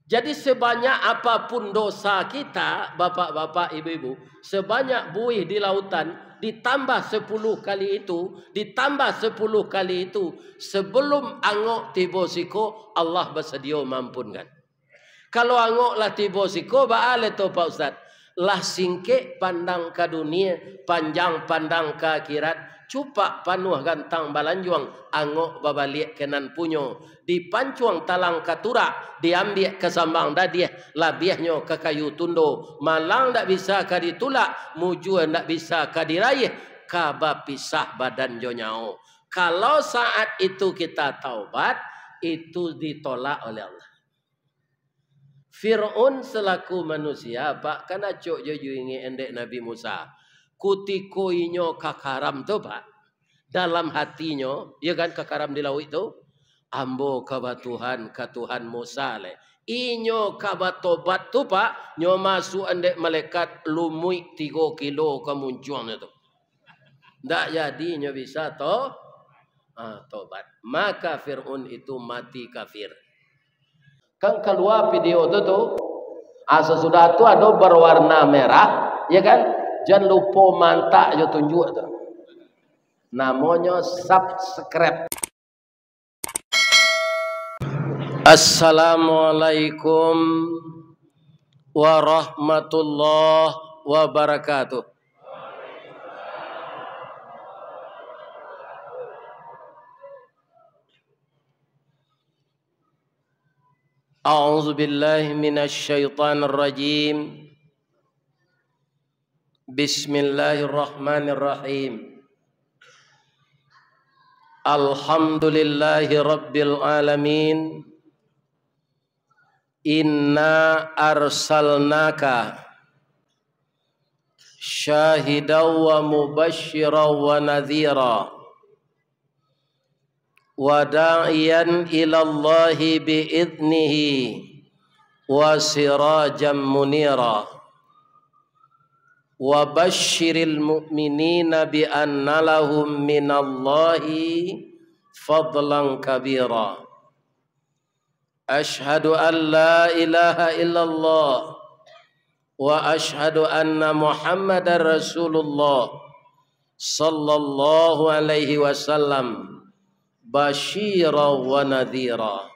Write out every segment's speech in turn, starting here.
Jadi sebanyak apapun dosa kita, bapak-bapak, ibu-ibu, sebanyak buih di lautan, ditambah 10 kali itu, ditambah 10 kali itu, sebelum angok tiba siko, Allah bersedia mampunkan. Kalau angok lah tiba siko, ba'ale tu Pak Ustaz. Lah singkek pandang ke dunia, panjang pandang ke akhirat, cupak panuh gantang balanjuang, angok babalik kenan punyo, dipancuang talang katura, diambil ke sambang dadiah, labiahnya ke kayu tundo, malang tak bisa ka ditulak, mujua tak bisa ka diraih, kaba pisah badan jonyao. Kalau saat itu kita taubat, itu ditolak oleh Allah. Fir'aun selaku manusia, Pak, kan acok jojo ini endek Nabi Musa. Kutiko inyo kakaram tu, Pak. Dalam hatinya, ya kan kakaram di laut itu. Ambo kaba Tuhan, ka Tuhan Musa le. Inyo kaba tobat tu, Pak. Nyo masuk endek malaikat lumui 3 kilo kemuncuan itu. Ndak jadi nyo bisa tobat. Maka Fir'aun itu mati kafir. Kan keluar video itu tuh, sesudah itu ada berwarna merah, ya kan? Jangan lupa mantak yo tunjuk tuh. Namanya subscribe. Assalamualaikum warahmatullahi wabarakatuh. A'udzu billahi minasy syaithanir rajim. Bismillahirrahmanirrahim. Alhamdulillahi rabbil alamin. Inna arsalnaka syahidan wa mubasysyiran wa nadhira wa da'iyan ilallahi bi'idnihi wa sirajan munira wa basyiril mu'minina bi anna lahum minallahi fadlan kabira. Ashhadu an la ilaha illallah wa ashhadu anna Muhammadar Rasulullah sallallahu alaihi wasallam basyiran wa nadhira.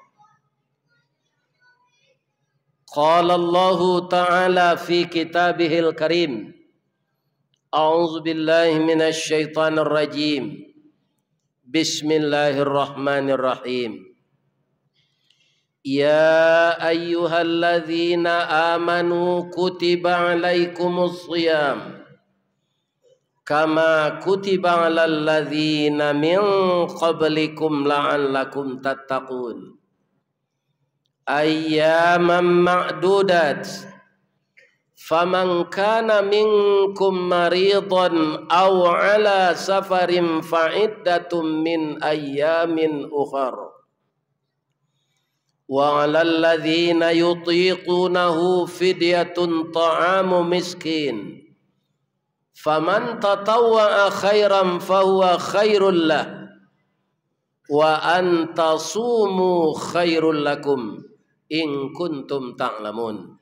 Qala Allah Ta'ala fi kitabihil karim. A'udzu billahi minasy syaithanir rajim. Bismillahirrahmanirrahim. Ya ayyuhalladzina amanu kutiba alaikumus shiyam kama kutiba alal ladzina min qablikum la'allakum tattaqun. Ayyaman ma'dudat. Faman kana minkum maridan aw ala safarin fa'iddatum min ayyamin ukhar. Wa 'alal ladzina yutiqunahu fidyatun ta'amu miskin. Faman tatawwa'a khairan fahuwa khairul lah wa an tasumu khairul lakum in kuntum ta'lamun.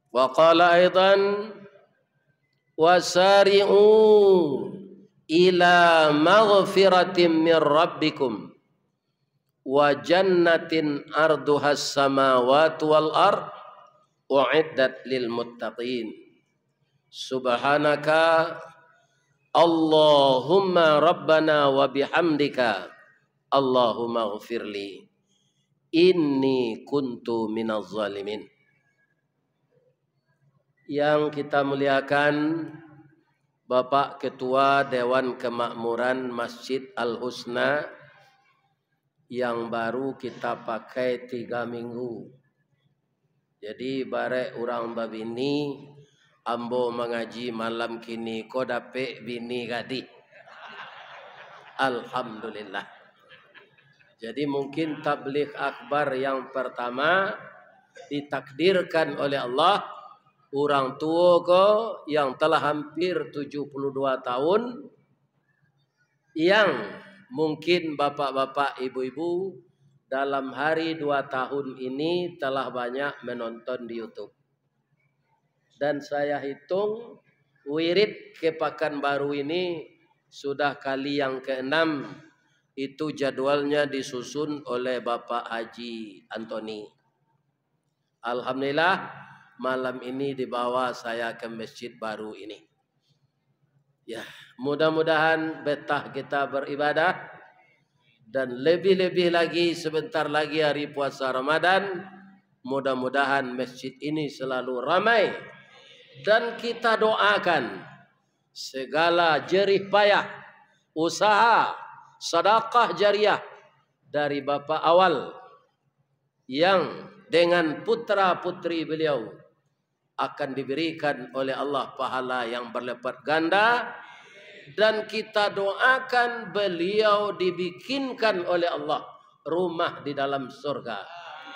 Wa qala aidan wasari'u ila maghfiratin min rabbikum wa jannatin arduhas samawati wal ard u'iddat lil muttaqin. Subhanaka Allahumma rabbana wa bihamdika Allahumma ghfirli inni kuntu minaz zalimin. Yang kita muliakan Bapak Ketua Dewan Kemakmuran Masjid Al-Husna yang baru kita pakai 3 minggu. Jadi barek orang babini ambo mengaji malam kini ko dapet bini gadi. Alhamdulillah. Jadi mungkin tabligh akbar yang pertama ditakdirkan oleh Allah orang tua ko yang telah hampir 72 tahun, yang mungkin bapak-bapak, ibu-ibu dalam hari 2 tahun ini telah banyak menonton di YouTube. Dan saya hitung wirid ke Pekanbaru ini sudah kali yang ke-6. Itu jadwalnya disusun oleh Bapak Haji Antoni. Alhamdulillah malam ini dibawa saya ke masjid baru ini. Ya, mudah-mudahan betah kita beribadah. Dan lebih-lebih lagi sebentar lagi hari puasa Ramadan. Mudah-mudahan masjid ini selalu ramai. Dan kita doakan segala jerih payah, usaha, sedekah jariah dari Bapak awal yang dengan putra-putri beliau akan diberikan oleh Allah pahala yang berlipat ganda. Dan kita doakan beliau dibikinkan oleh Allah rumah di dalam surga.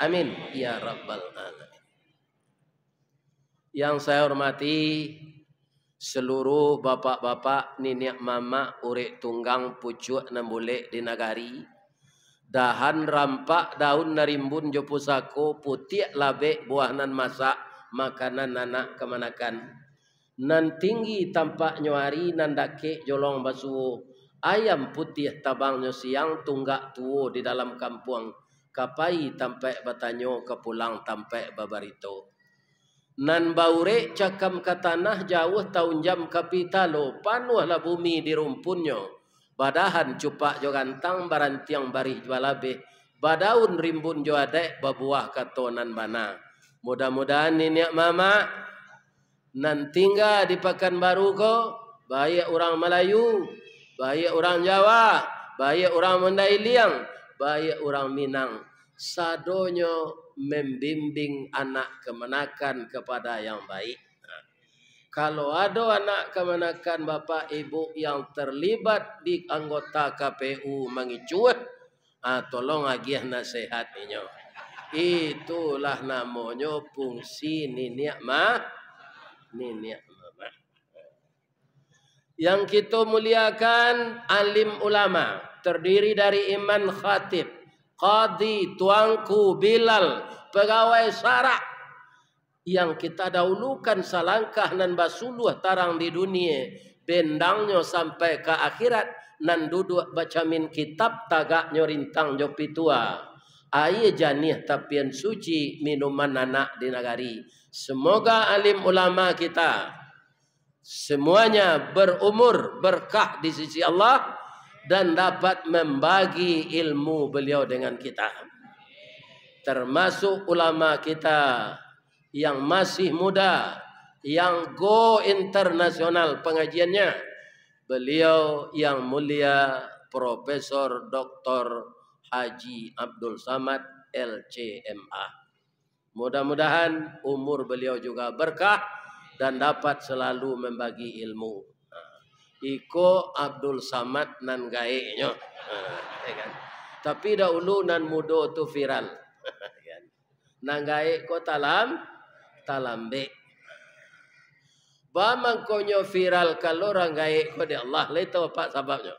Amin ya rabbal alamin. Yang saya hormati seluruh bapak-bapak, nenek mama, urek tunggang, pucuk nambulek di nagari. Dahan rampak daun narimbun jopusako putih labek buahnan masak makanan anak kemanakan. Nan tinggi tampak nyuari nan dake jolong basuh ayam putih tabangnya siang tunggak tuo di dalam kampung kapai tampak batanyo kepulang tampak babarito. Nan baure cakam ke tanah jauh tahun jam kapitalo panuhlah bumi di rumpunyo. Badahan cupak jo gantang barantiang barih balabe badaun rimbun jo adek babuah katonan bana. Mudah-mudahan nenek mama nan tinggal di Pekanbaru ko baik orang Melayu, baik orang Jawa, baik orang Mandailing, baik orang Minang, sadonyo membimbing anak kemenakan kepada yang baik. Kalau ada anak kemenakan bapak ibu yang terlibat di anggota KPU mengicuh, tolong agiah nasihat inyo. Itulah namanya fungsi nenek mama. Yang kita muliakan alim ulama terdiri dari imam khatib, qadi, tuanku, bilal, pegawai syarak yang kita dahulukan salangkah nan basuluh tarang di dunia bendangnya sampai ke akhirat nan duduk baca min kitab tagaknya rintang jopi tua air janih tapian suci minuman anak di nagari. Semoga alim ulama kita semuanya berumur berkah di sisi Allah dan dapat membagi ilmu beliau dengan kita. Termasuk ulama kita yang masih muda, yang go internasional pengajiannya, beliau yang mulia Profesor Dr. Haji Abdul Samad LCMA. Mudah-mudahan umur beliau juga berkah dan dapat selalu membagi ilmu. Iko Abdul Samad nan gaeknya. Tapi dahulu nan mudo tu viral. Nan gaek ko talambe. Bamang konyo viral kalau orang gaek ko di Allah. Leto apa sebabnya?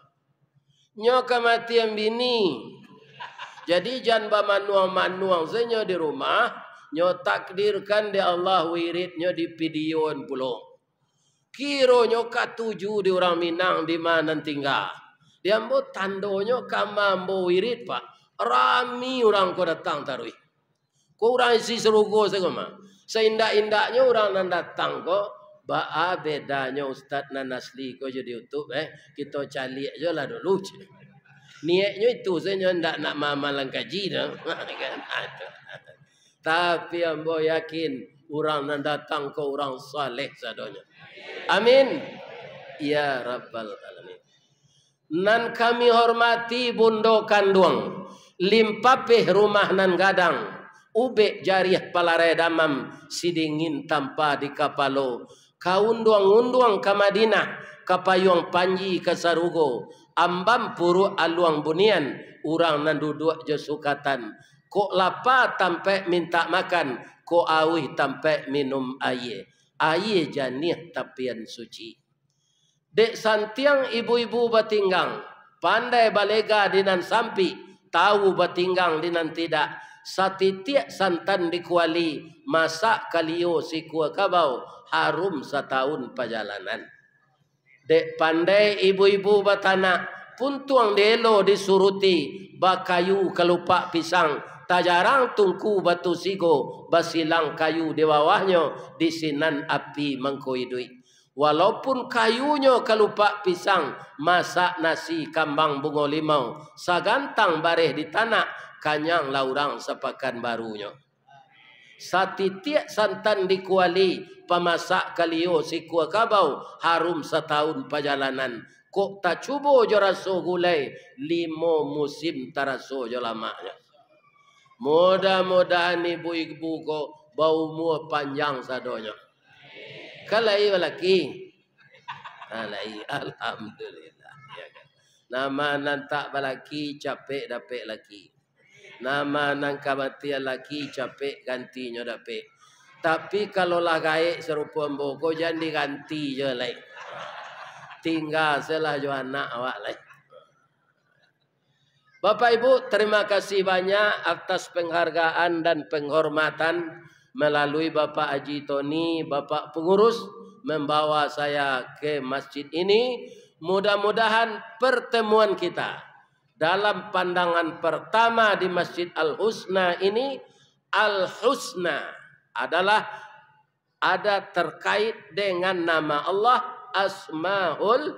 Nyo kematian bini. Jadi jangan bamanuang-manuang senyo di rumah. Nyo takdirkan di Allah wiridnya di videoan pulo. Kiro nyo katuju di orang Minang di mana tinggal. Dia ambo tandonyo kamambo wirid pak. Rami orang ko datang tarui. Ko orang isi serugo segala. Seindak-indaknya orang nan datang ko. Ba bedanya Ustaz Nanasli ko jadi YouTube kita cari aja lah dulu. Niatnya itu saya ndak nak mamalan kaji dah. Tapi ambo yakin orang nan datang ke orang saleh sadonya. Amin. Ya Rabbal Alamin. Nan kami hormati bundo kanduang. Limpapeh rumah nan gadang. Ube jariah palare damam sidingin tanpa di kapalo. Kaunduang-unduang ke Madinah. Kapayong panji ke Sarugo. Ambam puru aluang bunian. Urang nan duduk jesukatan. Kok lapar tampe minta makan. Kok awih tampe minum air. Air janih tapian suci. Dek santiang ibu-ibu batinggang. Pandai balega dinan sampi. tahu batinggang dinan tidak. Satitiak santan dikuali, masak kalio si kuah kabau, harum setahun perjalanan. Dek pandai ibu-ibu batana, puntuang delo disuruti, bakayu kelupak pisang, tajarang tungku batu sigo, basilang kayu di bawahnya, disinan api mengkoidui. Walaupun kayunya kelupak pisang, masak nasi kambang bungo limau, sagantang bareh di tanah, kanyang laurang sepakan barunya. Satitiak santan dikuali, pemasak kalio si kuah kabau, harum setahun perjalanan. Kok tak cubo jo raso gulai, 5 musim taraso jo lamanya. Mudah-mudahan ibu-ibu kok bau muah panjang sadonya. Kalai laki. Kalai alhamdulillah. Ya kan? Nama nantak balaki capek dapet laki. Nama nang kematian laki capek gantinya dapet. Tapi kalau lah gaek serupa mboko jangan diganti je lai. Tinggal selah jo anak awak lai. Bapak Ibu, terima kasih banyak atas penghargaan dan penghormatan melalui Bapak Haji Tony, Bapak Pengurus membawa saya ke masjid ini. Mudah-mudahan pertemuan kita dalam pandangan pertama di Masjid Al-Husna ini, Al-Husna adalah ada terkait dengan nama Allah, Asmaul,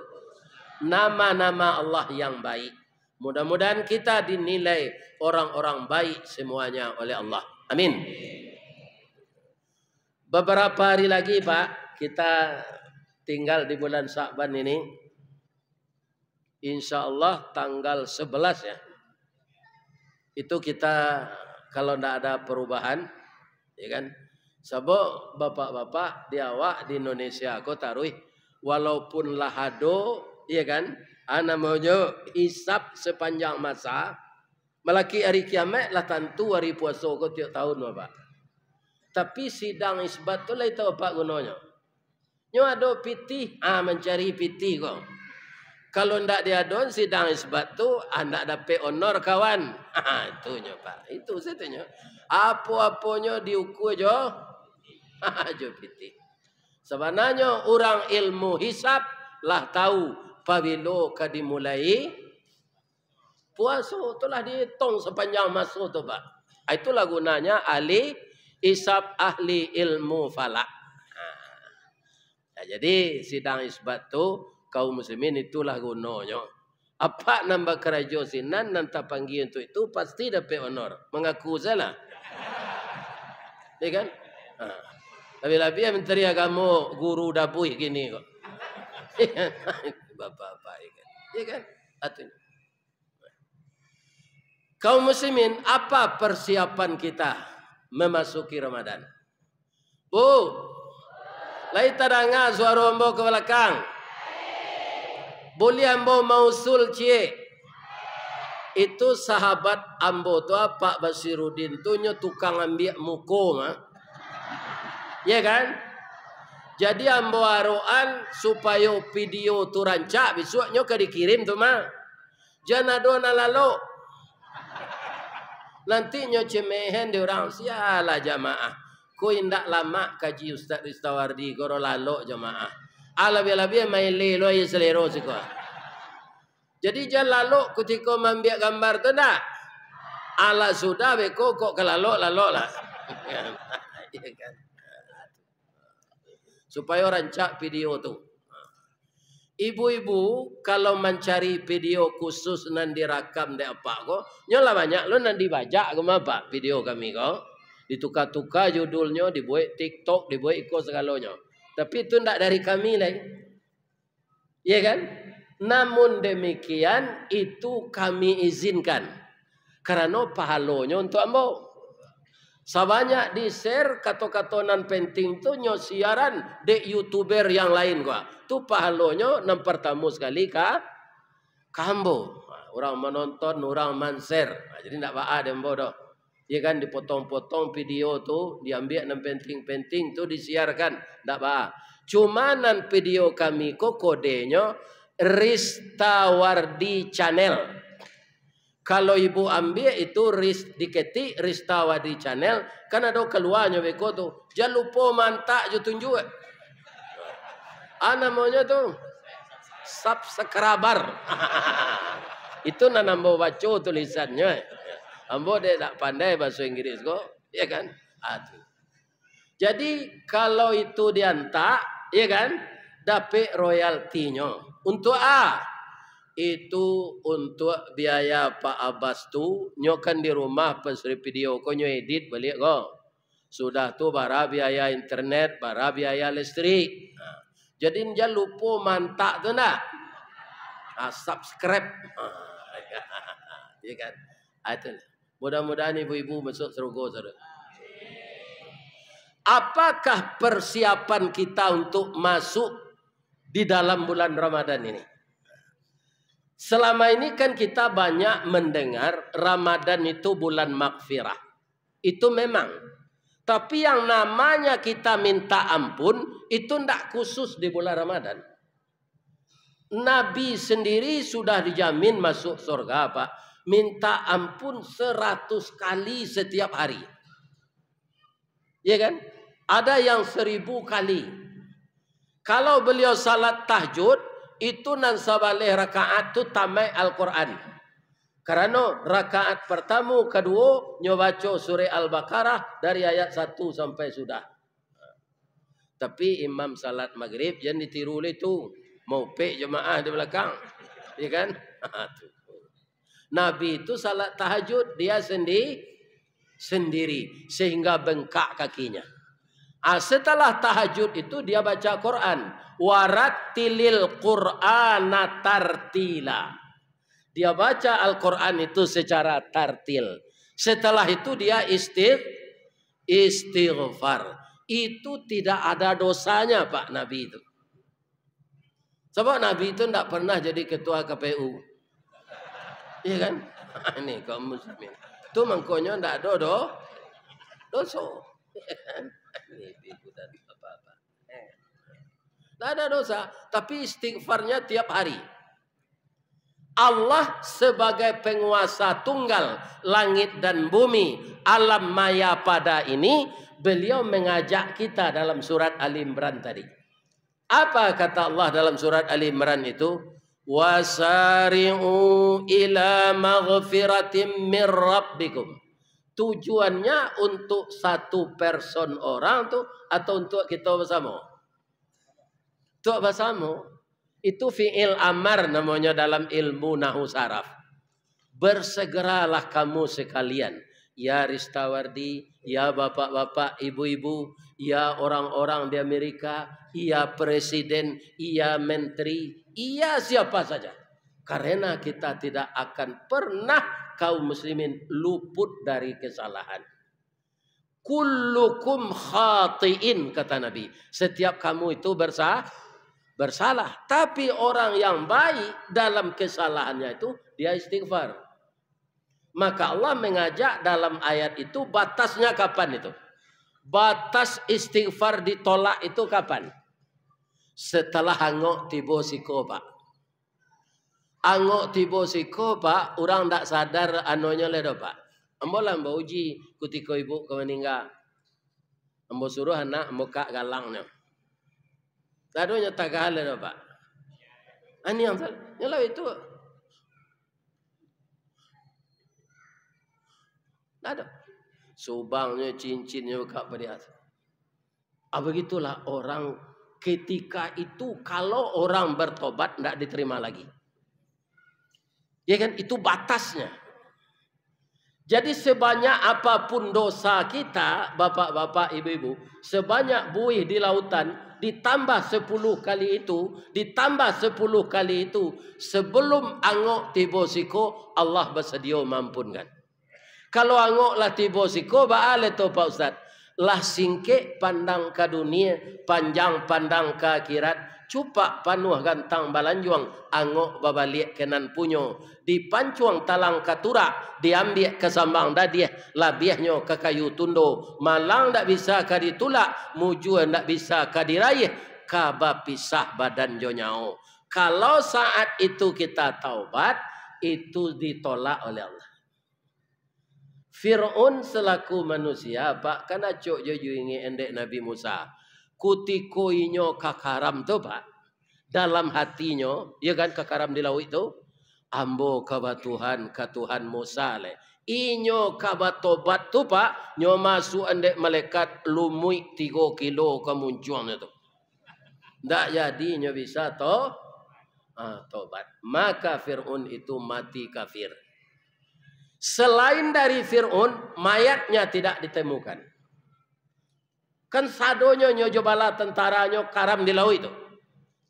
nama-nama Allah yang baik. Mudah-mudahan kita dinilai orang-orang baik semuanya oleh Allah. Amin. Beberapa hari lagi Pak, kita tinggal di bulan Sya'ban ini. Insya Allah tanggal 11 ya. Itu kita kalau tidak ada perubahan, ya kan? Sebab bapak-bapak di awak di Indonesia aku taruh walaupun lahado, ya kan? Ana maunya hisap sepanjang masa. Melaki hari kiamat lah tentu hari puasa kau tiap tahun Bapak. Tapi sidang isbat tu lah itu apa gunanya? Nyo ada piti, mencari piti kau. Kalau ndak diadon sidang isbat tu anda dapat honor kawan. Itu nyo Pak. Itu setunya. Apa-apanya diukur jo. Jo piti. Sebenarnya orang ilmu hisap lah tahu pabilo ka dimulai puasa itulah dihitung sepanjang masa tu Pak. Itulah gunanya ahli isab, ahli ilmu falak. Ya, jadi sidang isbat tu kaum muslimin itulah gunanya. Apa nambah kerja sinan nanti panggil untuk itu pasti dapat honor. Mengaku salah. Ya kan? Lebih-lebih Menteri Agama guru dapur gini kok. Bapak-bapak ya kan? Atunya. Kaum muslimin, apa persiapan kita memasuki Ramadan? Bu, lai tadanga suara ambo ke belakang. Boleh ambo mausul cie. Itu sahabat ambo tu Pak Basiruddin tu nyo tukang ambil muko ya kan? Jadi ambo aroan supaya video tu rancak besoknya ke dikirim tu mah. Jangan ada lalu. Nantinya cemehen di orang sialah jamaah. Ku indak lama kaji Ustaz Ristawardi koro lalu jamaah. Lebih-lebih main lelo ya selero sih kau. Jadi jangan lalu ketika membiak gambar tu dah. Ala sudah beko kok ke lalu lah. Ya kan? Supaya rancak video tu. Ibu-ibu kalau mencari video khusus nan direkam dek apa ko, nyolah banyak lo nan dibajak ke apa video kami ko. Ditukar-tukar judulnya, dibuat TikTok, dibuat ikut segalanya. Tapi itu ndak dari kami lagi. Ya kan? Namun demikian itu kami izinkan. Karena pahalonya untuk ambo. Sebanyak di-share kata-katanan penting tu nyo siaran dek YouTuber yang lain gua. Tu pahalonya nam pertama sekali kambo. Orang menonton, orang men-share. Jadi ndak ba'a dembo dah. Ya kan dipotong-potong video tu, diambil nam penting-penting tu disiarkan. Ndak ba'a. Cuma nan video kami ko kodenya Ristawardi Channel. Kalau ibu ambil itu diketik Ristawadi Channel, kan ada keluarnya beko tu. Jangan lupa mantak je tunjuk. Namanya tu subscriber. Itu nambo baca tulisannya. Ambo dia tak pandai bahasa Inggris kok, ya kan? Jadi kalau itu diantak, ya kan? Dapat royaltinya. Untuk itu untuk biaya Pak Abbas tu nyokan di rumah pasri video ko nyo edit balik ko. Sudah tu bara biaya internet, bara biaya listrik. Jadi jangan lupa mantak tu nak. Subscribe. Ya kan? Itu. Mudah-mudahan ibu-ibu masuk surga saudara. Apakah persiapan kita untuk masuk di dalam bulan Ramadan ini? Selama ini kan kita banyak mendengar Ramadan itu bulan maghfirah. Itu memang. Tapi yang namanya kita minta ampun itu tidak khusus di bulan Ramadan. Nabi sendiri sudah dijamin masuk surga Pak. Minta ampun 100 kali setiap hari. Ya kan? Ada yang 1000 kali. Kalau beliau salat tahajud, itu nan sabaleh rakaat tu tamai Al-Quran. Karena rakaat pertama, kedua, nyobaco surah Al-Baqarah dari ayat 1 sampai sudah. Tapi imam salat maghrib jangan ditiru itu. Mau pek jemaah di belakang. Ya kan? Nabi itu salat tahajud dia sendiri. Sehingga bengkak kakinya. Setelah tahajud itu dia baca Quran. Warattilil Qur'ana tartila. Dia baca Al-Quran itu secara tartil. Setelah itu dia istighfar. Itu tidak ada dosanya Pak Nabi itu. Sebab Nabi itu tidak pernah jadi ketua KPU. Iya kan? Ini kaum muslimin. Itu mangkonya tidak ada dosa. Tidak ada dosa. Tapi istighfarnya tiap hari. Allah sebagai penguasa tunggal langit dan bumi, alam maya pada ini, beliau mengajak kita dalam surat Ali Imran tadi. Apa kata Allah dalam surat Ali Imran itu? Wasari'u ila maghfiratim mir rabbikum. Tujuannya untuk satu person orang tu atau untuk kita bersama? Untuk bersama. Itu fi'il amar namanya dalam ilmu nahu saraf. Bersegeralah kamu sekalian. Ya Ristawardi, ya bapak-bapak, ibu-ibu, ya orang-orang di Amerika, ya presiden, ya menteri, ya siapa saja. Karena kita tidak akan pernah kaum muslimin luput dari kesalahan. Kullukum khati'in kata Nabi. Setiap kamu itu bersalah. Tapi orang yang baik dalam kesalahannya itu dia istighfar. Maka Allah mengajak dalam ayat itu batasnya kapan itu? Batas istighfar ditolak itu kapan? Setelah angok tiba siko Pak. Angok tiba siko Pak, orang tak sadar anonya ledo Pak. Ambo lah ambo uji ketika ibu kau meninggal. Ambo suruh anak ambo kak galangnya. Lalu nyata kali dah Pak. Ini yang salah. Yalah itu. Ada. Subangnya, cincinnya kak pada atas. Begitulah orang ketika itu kalau orang bertobat tidak diterima lagi. Ya kan? Itu batasnya. Jadi sebanyak apapun dosa kita, bapak-bapak, ibu-ibu, sebanyak buih di lautan, ditambah 10 kali itu, ditambah 10 kali itu, sebelum angok tiba siko, Allah bersedia mampunkan. Kalau angok lah tiba siko, ba'ale tu Pak Ustaz, lah singkek pandang ke dunia, panjang pandang ke akhirat, cupak panuh gantang balanjuang, angok babalik kenan punyo, dipancuang talang katura, diambil ke sambang dadiah, labiahnya ke kayu tundo, malang tak bisa ke ditulak, mujua tak bisa ke diraih, kaba pisah badan jonyao. Kalau saat itu kita taubat, itu ditolak oleh Allah. Fir'aun selaku manusia, Pak, kan acok je ingi endek Nabi Musa. Kutiko inyo kakaram tu, Pak. Dalam hatinya, ya kan kakaram di laut itu. Ambo kaba Tuhan, ka Tuhan Musa le. Inyo kaba tobat tu, Pak. Nyo masuk endek malaikat lumui 3 kilo kemuncuannya tu. Ndak jadi nyo bisa tobat. Maka Fir'aun itu mati kafir. Selain dari Fir'aun, mayatnya tidak ditemukan. Kan sadonya nyojo bala tentaranya karam di laut itu.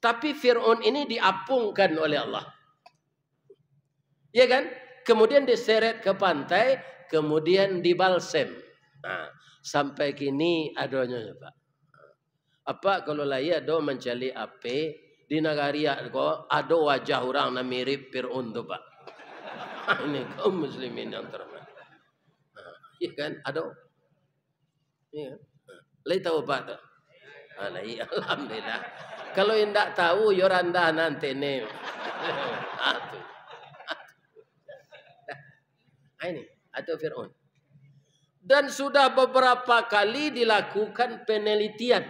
Tapi Fir'aun ini diapungkan oleh Allah. Ya kan? Kemudian diseret ke pantai, kemudian dibalsem. Nah, sampai kini adanya, Pak. Apa kalau laya do mencari ape di negara ko ada wajah orang na mirip Fir'aun tu, Pak. Ini kaum muslimin yang terhormat. Ya kan? Ada. Ya. Lai tahu Pak tu? Alhamdulillah. Kalau tidak tahu, yo randa nanti ni. Ini atau Fir'aun. Dan sudah beberapa kali dilakukan penelitian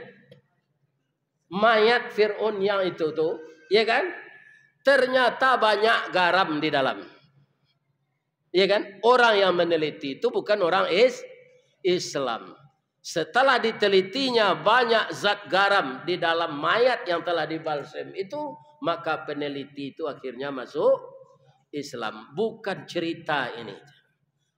mayat Fir'aun yang itu tuh, ya kan? Ternyata banyak garam di dalam. Ya kan? Orang yang meneliti itu bukan orang Islam. Setelah ditelitinya banyak zat garam di dalam mayat yang telah dibalsem itu, maka peneliti itu akhirnya masuk Islam. Bukan cerita ini.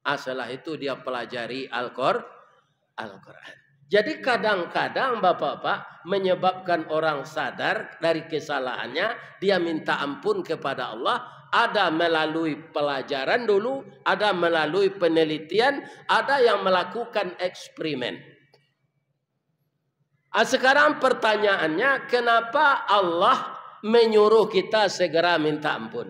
Setelah itu dia pelajari Al-Quran. Jadi kadang-kadang Bapak-Bapak menyebabkan orang sadar dari kesalahannya, dia minta ampun kepada Allah. Ada melalui pelajaran dulu, ada melalui penelitian, ada yang melakukan eksperimen. Sekarang pertanyaannya, kenapa Allah menyuruh kita segera minta ampun?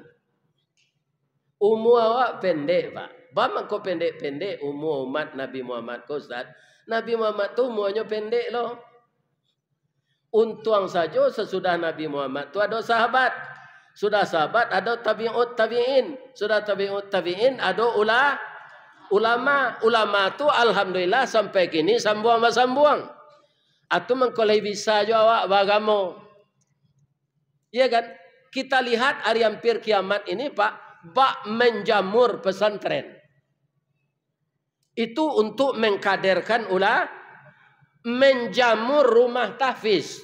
Umur awak pendek, Pak. Bama kau pendek-pendek umur umat Nabi Muhammad kau, Ustaz. Nabi Muhammad tu umurnya pendek loh. Untung saja sesudah Nabi Muhammad tu ada sahabat. Sudah sahabat ada tabi'ut tabi'in. Sudah tabi'ut tabi'in ada ulama. Ulama tu alhamdulillah sampai kini sambuang. Atau mengkolai bisa jo awak bagamo. Ya kan? Kita lihat hari hampir kiamat ini, Pak, bak menjamur pesantren. Itu untuk mengkaderkan menjamur rumah tahfiz.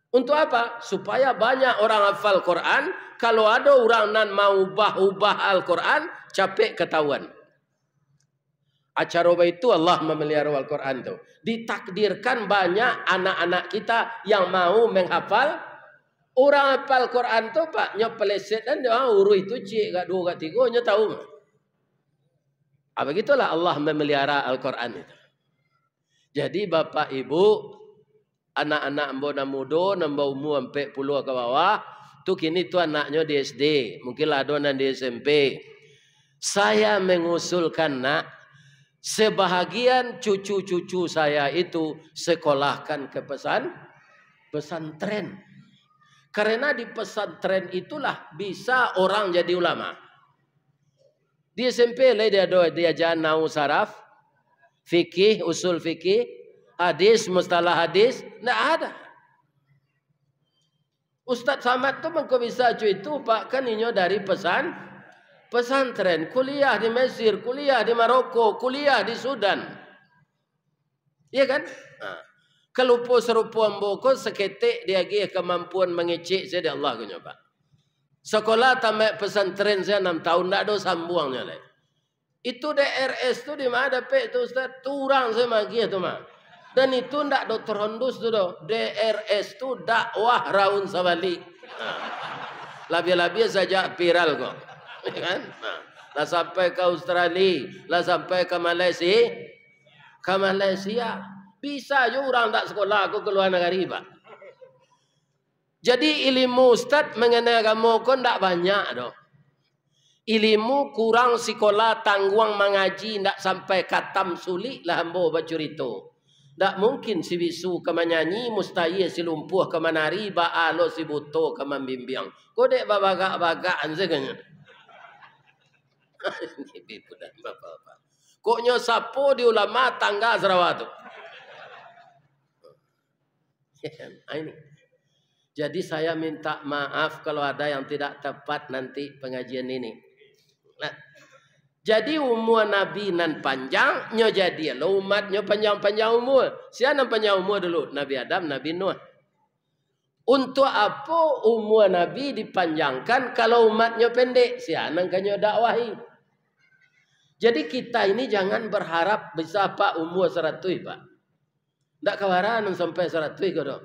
Untuk apa? Supaya banyak orang hafal Quran. Kalau ada orang nan mau ubah Al-Quran, capek ketahuan. Acara itu Allah memelihara Al-Quran itu. Ditakdirkan banyak anak-anak kita yang mau menghafal. Orang hafal Quran tu, Pak, nya peleset dan huruf itu cik kat 2 kat 3 nya tahu. Begitulah Allah memelihara Al-Quran itu. Jadi Bapak Ibu, anak-anak mbona muda nambah umur 40 ke bawah, tu kini tu anaknya di SD, mungkin ada dan di SMP. Saya mengusulkan, nak, sebahagian cucu-cucu saya itu sekolahkan ke pesantren. Karena di pesantren itulah bisa orang jadi ulama. Di SMP lah dia ajar nahwu saraf, fikih, usul fikih, hadis, mustalah hadis, tidak ada. Ustaz Samad tu mengko bisa cuy itu, Pak, kan inyo dari pesantren, kuliah di Mesir, kuliah di Maroko, kuliah di Sudan. Iya kan? Kelupu serupu amboko seketik dia gih kemampuan mengecek saya Allah punya, Pak. Sekolah tamat pesantren saya 6 tahun, tak ada sambungnya leh. Itu DRS tu di mana Pak tu Ustaz? Turang saya magi tu mah. Dan itu ndak do terhondus tu do. DRS tu dakwah raun sabalik. Labia-labia saja viral kok. Kan? Lah sampai ke Australia, lah sampai ke Malaysia. Ke Malaysia. Bisa je orang tak sekolah aku keluar negara, Pak. Jadi ilmu Ustaz mengenai agama kau tak banyak doh. Ilmu kurang sekolah tangguang mengaji tak sampai katam sulit lah hambo bacurito. Tak mungkin si bisu ke menyanyi, mustahil si lumpuh ke menari, baalo si buto ke membimbing. Kau dek babagak-bagaan segala. Ini ibu dan bapak-bapak. Koknya sapo di ulama tangga Sarawak tu. Ini. Jadi saya minta maaf kalau ada yang tidak tepat nanti pengajian ini. Nah, jadi umur Nabi nan panjang, nyo jadi lo umatnya panjang-panjang umur. Siapa panjang umur dulu? Nabi Adam, Nabi Nuh. Untuk apa umur Nabi dipanjangkan kalau umatnya pendek? Siapa kanyo dakwahi? Jadi kita ini jangan berharap bisa apa umur 100, Pak. Tak kawaran sampai 100 kau dok.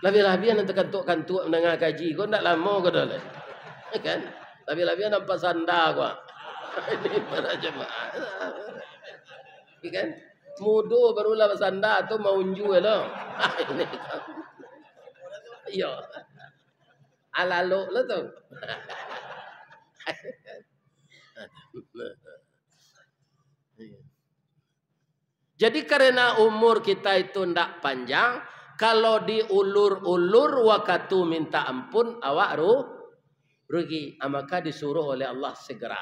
Lebih-lebih nanti kantuk-kantuk mendengar kaji kau tak lama kau dah. Kan? Lebih-lebih nampak sanda kau. Ini para jemaah. Kan? Mudo barulah sanda tu mau unju lo. Ini. Yo. Alalo lo tu. Jadi karena umur kita itu ndak panjang, kalau diulur-ulur waktu minta ampun awak rugi, maka disuruh oleh Allah segera.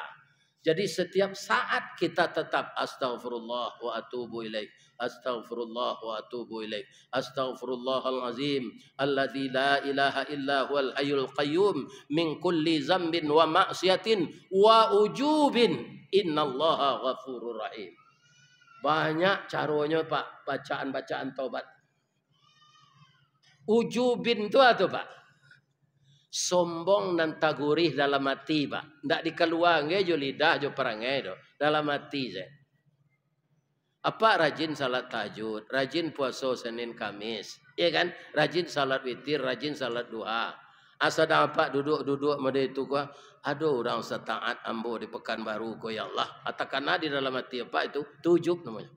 Jadi setiap saat kita tetap astaghfirullah wa atubu ilaih, astaghfirullah wa atubu ilaih, astaghfirullahal azim alladzi la ilaha illa huwal hayyul qayyum min kulli zambin wa ma'siyatin wa ujubin innallaha ghafurur rahim. Banyak caranya Pak, bacaan-bacaan taubat. Ujubin itu apa Pak? Sombong dan tagurih dalam hati Pak. Tidak dikeluarkan jo lidah jo perangai do. Dalam hati saya. Apa rajin salat tahajud, rajin puasa Senin Kamis, ya kan? Rajin salat witir, rajin salat duha. Asal dapat duduk-duduk pada itu kau, aduh orang setaat ambo di Pekanbaru kau ya Allah. Katakanlah di dalam hati apa itu? Tujub namanya.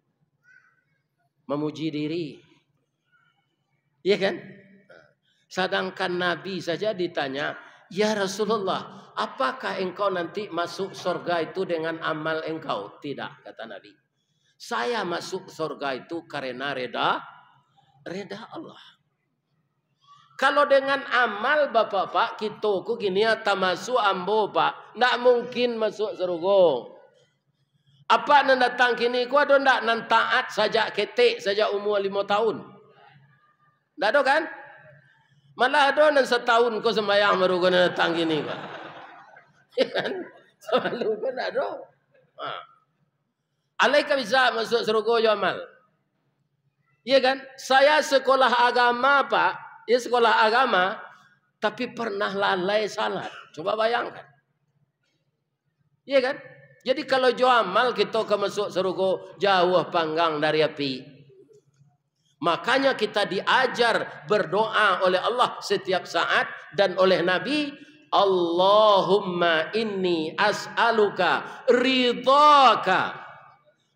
Memuji diri. Iya kan? Sedangkan Nabi saja ditanya, ya Rasulullah, apakah engkau nanti masuk surga itu dengan amal engkau? Tidak, kata Nabi. Saya masuk surga itu karena reda Allah. Kalau dengan amal bapak-bapak kita ku gini tamasu ambo Pak, ndak mungkin masuk surga. Apa nan datang kini ku ada ndak nan taat sajak ketik saja umur 5 tahun. Ndak ada kan? Malah ada nan setahun ku sembahyang baru ku datang kini Pak. Kan? Selalu kan ada. Alaika bisa masuk surga yo amal. Iya kan? Saya sekolah agama Pak. Ya sekolah agama, tapi pernah lalai salat. Coba bayangkan. Iya kan? Jadi kalau jo amal kita ke masuk surga jauh panggang dari api. Makanya kita diajar berdoa oleh Allah setiap saat dan oleh Nabi. Allahumma inni as'aluka ridhaka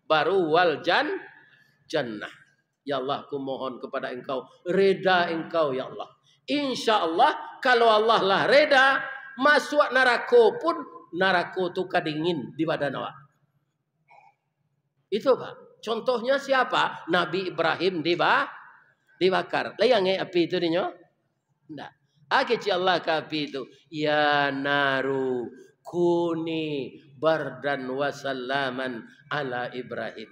baru wal jannah. Ya Allah, aku mohon kepada engkau, reda engkau ya Allah. Insya Allah, kalau Allah lah reda, masuk neraka pun, neraka itu kadingin di badan awak. Itu Pak. Contohnya siapa? Nabi Ibrahim dibakar. Layangnya api itu dinyo? Tidak. Akhirnya Allah ke api itu. Ya naru kuni bardan wasallaman ala Ibrahim.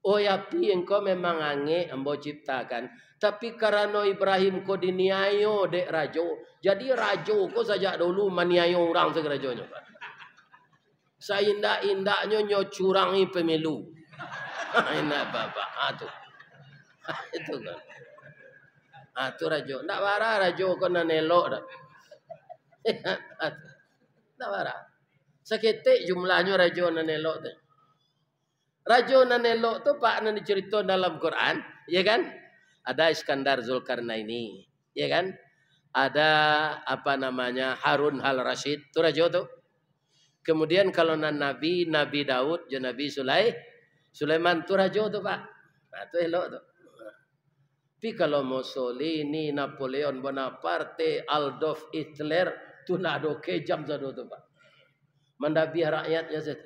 Oh ya pi engkau memang ange ambo ciptakan. Tapi karena Ibrahim ko diniayo dek rajo. Jadi rajo ko saja dulu maniayo orang segerajonya. Saya indah-indahnya nyo curangi pemilu. Enak bapak. Itu kan. Itu rajo. Ndak wara rajo ko nanelok dah. Ndak wara. Seketik jumlahnya rajo nanelok dah. Raja nan elok tu Pak nan dicerita dalam Quran, ya kan? Ada Iskandar Zulkarnaini, ya kan? Ada apa namanya Harun al Rashid, tu raja tu. Kemudian kalau nan Nabi Daud, dan Nabi Sulaiman tu raja tu Pak. Nah, tu elok tu. Tapi kalau Mussolini, Napoleon Bonaparte, Adolf Hitler, tu nak ada kejam satu tu Pak. Mendabi rakyatnya saja.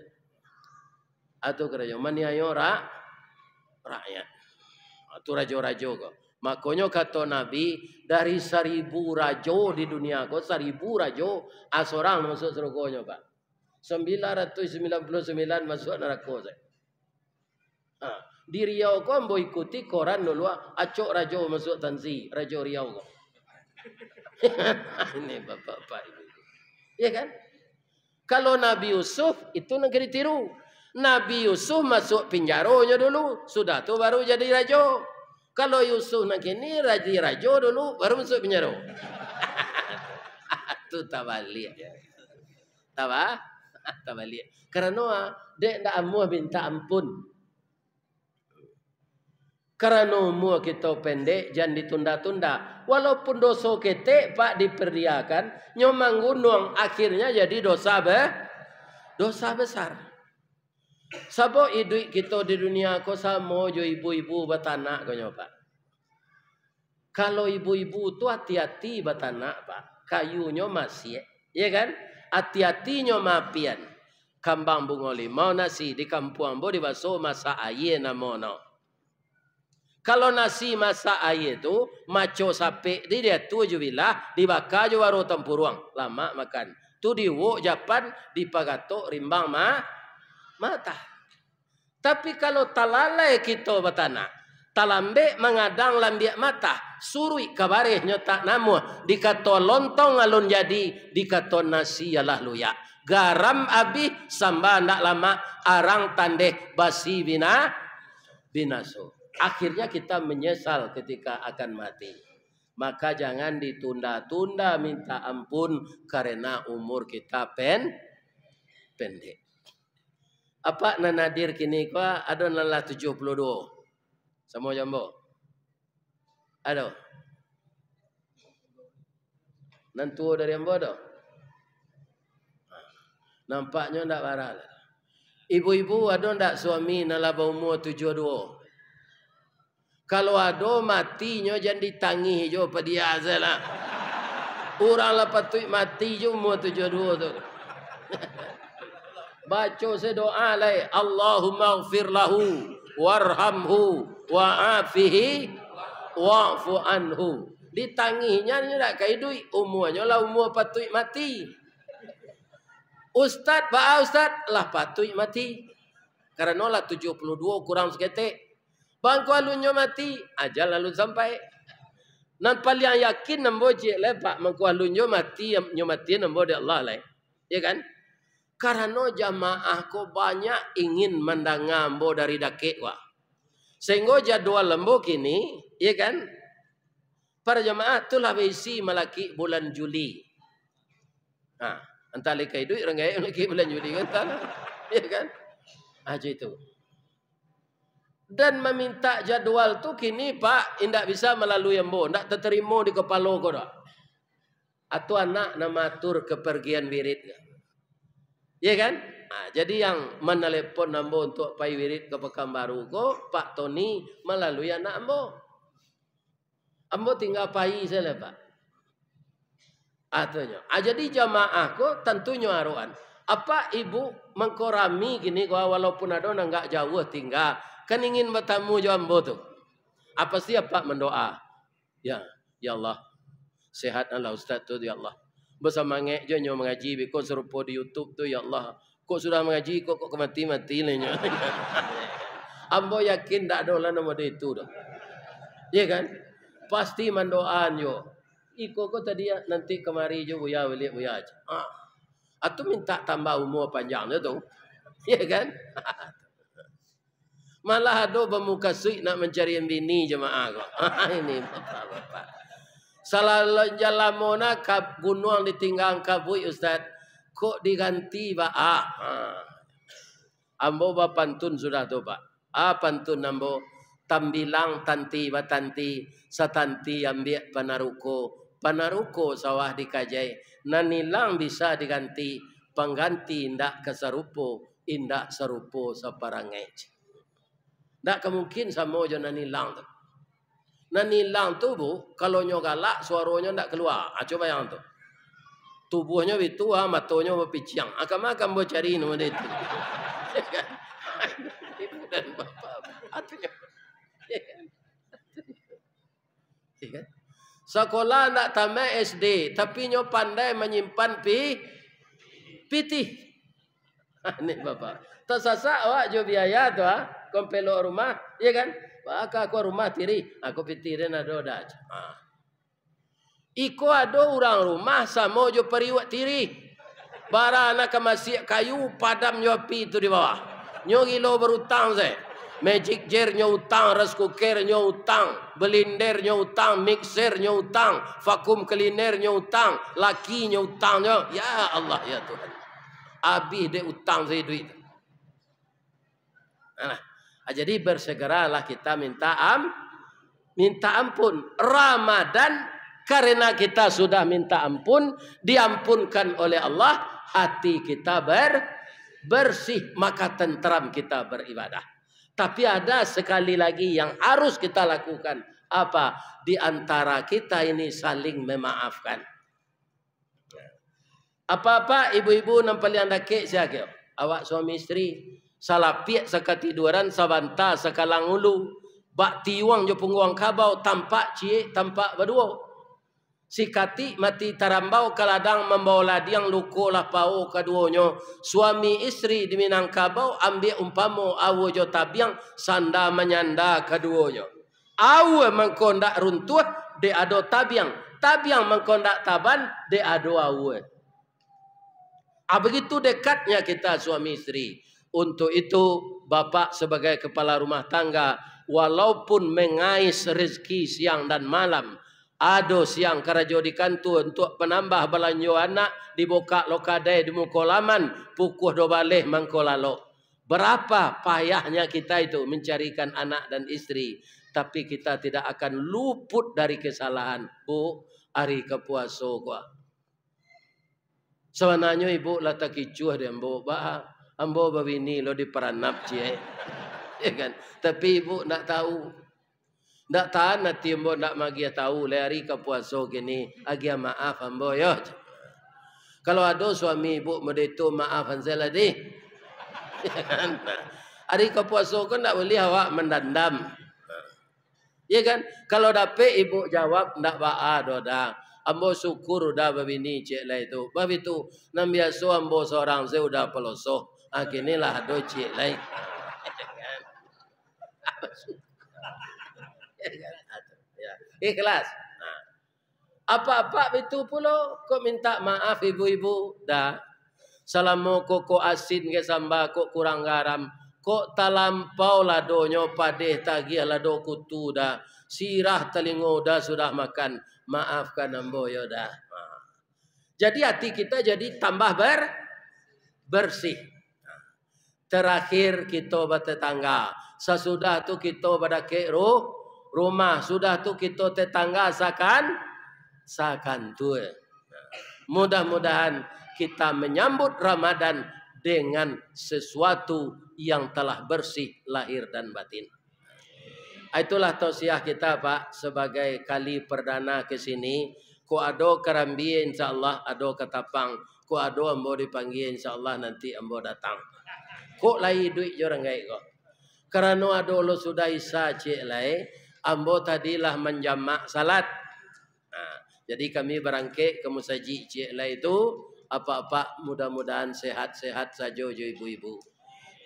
Atau kerajaan maniayo rakyat. Atau rajo-rajo ko. Makanya kata Nabi dari 1000 rajo di dunia ko 1000 rajo asorang masuk surganya Pak. 999 masuk neraka saya. Di Riau ko ambo ikuti koran dulu acok rajo masuk tansi rajo Riau ko. Ini bapak-bapak ibu. Ya kan? Kalau Nabi Yusuf itu negeri tiru. Nabi Yusuf masuk penjaranya dulu, sudah tu baru jadi rajo. Kalau Yusuf nak ini rajo dulu baru masuk penjara. Tu tabalik. Tabalik. Karena dia ndak amuh minta ampun. Karena umur kita pendek, jangan ditunda-tunda. Walaupun dosa kita pak diperdiakan, nyomang gunung akhirnya jadi dosa besar. Sabo hidup kita di dunia ko sama jo ibu-ibu batanak ko nyoba. Kalau ibu-ibu tu hati-hati batanak pak, kayunya masih, ya kan? Hati-hati nyomapian. Kambang bunga limau nasi di kampung ambo dibaso masa aye namono. Kalau nasi masak air tu, maco sapi di dia tu jubilah dibakar jo waro tempuruang lama makan. Tu diwok japan dipagatok rimbang mata. Tapi kalau talalai kita batana, talambe mengadang lambiak mata, surui kabareh nyotak namu dikato lontong alun jadi dikato nasi yalah luya. Garam abi samba ndak lama arang tandeh basi binaso. Akhirnya kita menyesal ketika akan mati. Maka jangan ditunda-tunda minta ampun karena umur kita pendek. Apa nanadir kini ko ada nala 72. Sama jambo. Ada. Nantu dari ambo ada. Nampaknya ndak baral. Ibu-ibu ada ndak suami nala umur 72? Kalau ada matinya jangan ditangi jo pedia salah. Orang lah patut mati jo umur 72 tu. Baca sedoa lai Allahumma ighfir lahu warhamhu wa'afihi wa'fu anhu. Ditanginya ni tak kai duit umurnya lah umur patut mati. Ustaz, Pak Ustaz lah patut mati. Karena lah 72 kurang seketik. Bangku alunnya mati, ajal lalu sampai. Nan paling yakin nambo je lepak mangku alunnya mati nambo de Allah lai. Ya kan? Karena jamaah ko banyak ingin mendengar ambo dari dakek wa. Sehingga jadwal lembo kini, ya kan? Para jamaah tu lah besi malaki bulan Juli. Entah lekai duit rengai lagi bulan Juli kan? Ya kan? Aja itu. Dan meminta jadwal tu kini pak indak bisa melalui ambo, ndak terterima di kepala ko dak. Atau anak nama atur kepergian wirid. Ya kan? Jadi yang menelepon ambo untuk pai wirid ke Pekanbaru ko Pak Tony melalui anak ambo. Ambo tinggal pai saja pak. Atunya. Jadi jamaah ko tentunya aruan. Apa ibu mengkorami gini ko walaupun ada enggak jauh tinggal. Kan ingin bertemu jambo tu. Apa sih Pak mendoa? Ya Allah. Sehat Allah Ustaz tu ya Allah. Bersama ngek je nyo mengaji biko serupa di YouTube tu ya Allah. Kok sudah mengaji kok mati-mati lenya. Ambo yakin tak ada lah nama dia itu dah. Ya kan? Pasti mendoaan yo. Iko ko tadi nanti kemari jo buya beli buya aja. Atau minta tambah umur panjang tu. Ya kan? Malah ada bermuka suik nak mencari bini jemaah kok. Ini bapak-bapak. Salah jalan mona kap gunung ditinggal kabui Ustaz. Kok diganti pak? Ambo pantun sudah tu pak. Pantun ambo. Tambilang tanti batanti. Satanti ambil panaruko. Panaruko sawah dikajai. Nanilang bisa diganti. Pengganti indak keserupo. Indak serupo saparangai. Tak kemungkin sama je nanilang tu. Nanilang tu bu, kalau nyo galak suaranya tak keluar. Coba yang tu. Tubuhnya itu, matanya berpiciang. Akam-akam boleh cari nama dia itu. Ibu dan bapa. Artinya. Sekolah nak tamat SD, tapi nyo pandai menyimpan pitih. Ini bapak. Tersasak awak jo biaya tu kompelo rumah, ya kan? Maka aku rumah tiri, aku pitirin ada dah. Iko ada orang rumah sama jo periwat tiri. Bara anak masih kayu padam jo api itu di bawah. Nyo gilo berutang saya. Magic jar nyo utang, rice cooker nyo utang, blender nyo utang, mixer nyo utang, vacuum cleaner nyo utang, laki nyo utang nyo. Ya Allah ya Tuhan. Habis dia utang saya duit. Nah, jadi bersegeralah kita minta ampun. Ramadan karena kita sudah minta ampun, diampunkan oleh Allah, hati kita bersih, maka tentram kita beribadah. Tapi ada sekali lagi yang harus kita lakukan. Apa? Di antara kita ini saling memaafkan. Apa-apa ibu-ibu nampalian dake siaga. Awak suami isteri salah piak sakatiduran sabanta sakalang ulu. Bak tiwang jo pungguang kabau tampak cie tampak berdua. Sikati mati tarambau kaladang membawa ladiang luko lapau keduanya. Suami istri di Minangkabau ambil umpamo awu jo tabiang sanda menyanda keduanya. Awu mengkondak runtuh de ado tabiang. Tabiang mengkondak taban de ado awu. Begitu dekatnya kita suami istri. Untuk itu bapak sebagai kepala rumah tangga walaupun mengais rezeki siang dan malam. Ado siang karajo di kantu untuk penambah belanjo anak dibuka lokadai di mukolaman pukuh do baleh mangkolalo. Berapa payahnya kita itu mencarikan anak dan istri, tapi kita tidak akan luput dari kesalahan. Bu, hari kepuaso gua. Sebenarnya ibu lata kicuah dia ambo babini lo diperanap cie. Ya kan? Tapi ibu nak tahu. Ndak tahan nanti ambo nak magia tahu lari ke puasa gini agia maaf ambo yo. Kalau ada suami ibu medeto maaf hanzela deh. Hari ke puasa kan ndak boleh awak mendandam. Ya kan? Kalau dapet ibu jawab ndak baa doda. Ambo syukur udah babini cek lah itu. Bab itu nam biasa ambo seorang saya udah pelosoh. Akinilah do cek lah. Ya, ikhlas. Nah, apa-apa itu pula kok minta maaf ibu-ibu dah. Salamu kok asin ke samba kok kurang garam. Kok talampau ladonyo padeh tagih lado kutu dah. Sirah telingo dah sudah makan. Maafkan ambo yo dah. Nah. Jadi hati kita jadi tambah bersih. Terakhir kita bertetangga. Sesudah tu kita berdake rumah. Sudah tu kita tetangga sakan tu. Mudah-mudahan kita menyambut Ramadan dengan sesuatu yang telah bersih lahir dan batin. Itulah tausiah kita Pak sebagai kali perdana ke sini. Ko ado karambi insyaallah ado ketapang. Ko ado ambo dipanggil insyaallah nanti ambo datang. Ko lai duit jorang gai ko. Karena ado lo sudah isa cik lai. Ambo tadilah menjamak salat. Nah, jadi kami berangkit ke musajid cik lai itu. Apa-apa mudah-mudahan sehat-sehat saja ibu-ibu.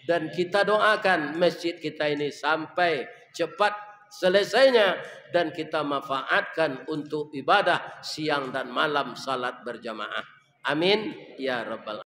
Dan kita doakan masjid kita ini sampai cepat selesainya. Dan kita manfaatkan untuk ibadah siang dan malam salat berjamaah. Amin. Ya Rabbal